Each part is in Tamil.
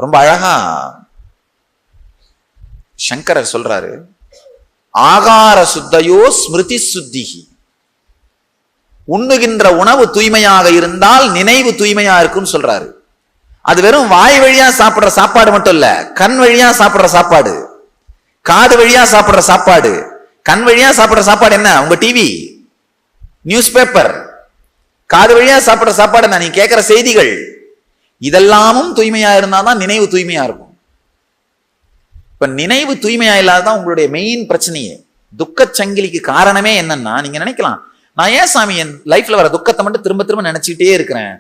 ரொம்ப அழகா சங்கரர் சொல்றாரு, ஆகார சுத்தையோ ஸ்மிருதி சுத்திகி. உண்ணுகின்ற உணவு தூய்மையாக இருந்தால் நினைவு தூய்மையா இருக்குன்னு சொல்றாரு. அது வெறும் வாய் வழியா சாப்பிடுற சாப்பாடு மட்டும் இல்ல, கண் வழியா சாப்பிடுற சாப்பாடு, காது வழியா சாப்பிடுற சாப்பாடு. கண் வழியா சாப்பிடுற சாப்பாடு என்ன? உங்க டிவி, நியூஸ் பேப்பர். காது வழியா சாப்பிடுற சாப்பாடு என்ன? நீ கேட்கிற செய்திகள். இதெல்லாமும் தூய்மையா இருந்தாதான் நினைவு தூய்மையா இருக்கும். இப்ப நினைவு தூய்மையா இல்லாததான் உங்களுடைய மெயின் பிரச்சனையே. துக்க சங்கிலிக்கு காரணமே என்னன்னா, நீங்க நினைக்கலாம், நான் ஏன் சாமி என் லைஃப்ல வர துக்கத்தை மட்டும் திரும்ப திரும்ப நினைச்சுக்கிட்டே இருக்கிறேன்?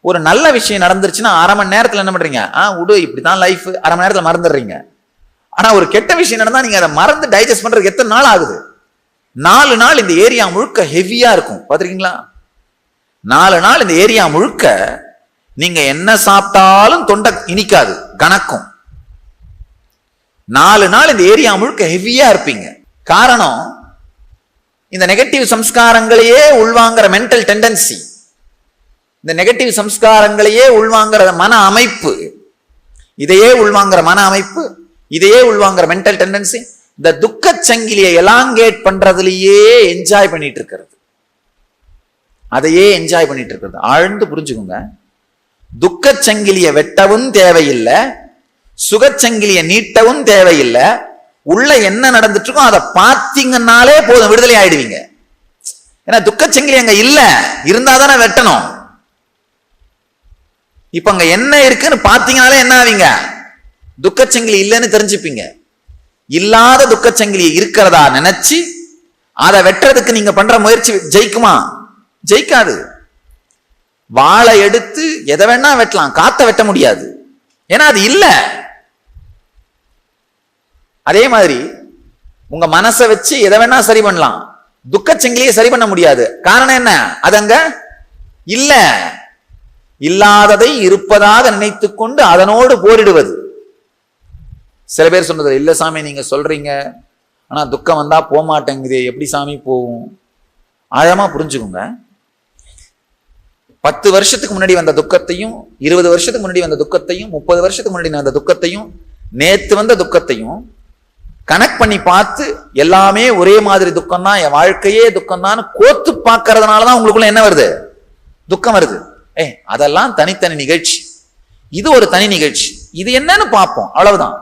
ஒரு நல்ல விஷயம் நடந்துருச்சுன்னா அரை மணி நேரத்துல என்ன பண்றீங்க? விடு, இப்படிதான் லைஃப், அரை மணி நேரத்துல மறந்துடுறீங்க. ஆனா ஒரு கெட்ட விஷயம் நடந்தா நீங்க அதை மறந்து டைஜஸ்ட் பண்றதுக்கு எத்தனை நாள் ஆகுது? 4 நாள் இந்த ஏரியா முழுக்க ஹெவியா இருக்கும். பாத்திருக்கீங்களா? 4 நாள் இந்த ஏரியா முழுக்க நீங்க என்ன சாப்பிட்டாலும் தொண்டை இனிக்காது, கணக்கும். 4 நாள் இந்த ஏரியா முழுக்க ஹெவியா இருப்பீங்க. காரணம், இந்த நெகட்டிவ் சம்ஸ்காரங்களையே உள்வாங்கிற மென்டல் டெண்டன்சி, இந்த நெகட்டிவ் சம்ஸ்காரங்களையே உள்வாங்கிற மன அமைப்பு, இதையே உள்வாங்கிற மன அமைப்பு, இதையே உள்வாங்கிற மென்டல் டெண்டன்சி, இந்த துக்க சங்கிலியை எலாங்கேட் பண்றதுலயே என்ஜாய் பண்ணிட்டு இருக்கிறது. அதையே என்ஜாய் பண்ணிட்டு இருக்கிறது. ஆழ்ந்து புரிஞ்சுக்கோங்க. துக்க சங்கிலியை வெட்டவும் தேவையில்லை, சுகச்சங்கிலியை நீட்டவும் தேவையில்லை. உள்ள என்ன நடந்துட்டு இருக்கோ அதை பார்த்தீங்கன்னாலே போதும், விடுதலை ஆயிடுவீங்க. ஏன்னா துக்கச்சங்கிலி அங்க இல்ல, இருந்தாதானே வெட்டணும். இப்ப அங்க என்ன இருக்குன்னு பார்த்தீங்கனாலே என்ன ஆவீங்க? துக்கச்சங்கிலி இல்லைன்னு தெரிஞ்சுப்பீங்க. இல்லாத துக்கச்சங்கிலியை இருக்கிறதா நினைச்சு அதை வெட்டுறதுக்கு நீங்க பண்ற முயற்சி ஜெயிக்குமா? ஜெயிக்காது. வாளை எடுத்து எதை வேணா வெட்டலாம், காத்த வெட்ட முடியாது. ஏன்னா அது இல்ல. அதே மாதிரி உங்க மனசை வச்சு எதை வேணா சரி பண்ணலாம், துக்கச்சங்கிலியை சரி பண்ண முடியாது. காரணம் என்ன? அது அங்க இல்ல. இல்லாததை இருப்பதாக நினைத்து கொண்டு அதனோடு போரிடுவது. சில பேர் சொன்னது, இல்ல சாமி நீங்க சொல்றீங்க, ஆனா துக்கம் வந்தா போக மாட்டேங்குது, எப்படி சாமி போகும்? ஆழமா புரிஞ்சுக்கோங்க. 10 வருஷத்துக்கு முன்னாடி வந்த துக்கத்தையும், 20 வருஷத்துக்கு முன்னாடி வந்த துக்கத்தையும், 30 வருஷத்துக்கு முன்னாடி வந்த துக்கத்தையும், நேத்து வந்த துக்கத்தையும் கனெக்ட் பண்ணி பார்த்து எல்லாமே ஒரே மாதிரி துக்கம் தான், என் வாழ்க்கையே துக்கம் தான் கோத்து பார்க்கறதுனாலதான் உங்களுக்குள்ள என்ன வருது? துக்கம் வருது. அதெல்லாம் தனித்தனி நிகழ்ச்சி. இது ஒரு தனி நிகழ்ச்சி. இது என்னன்னு பார்ப்போம், அவ்வளவுதான்.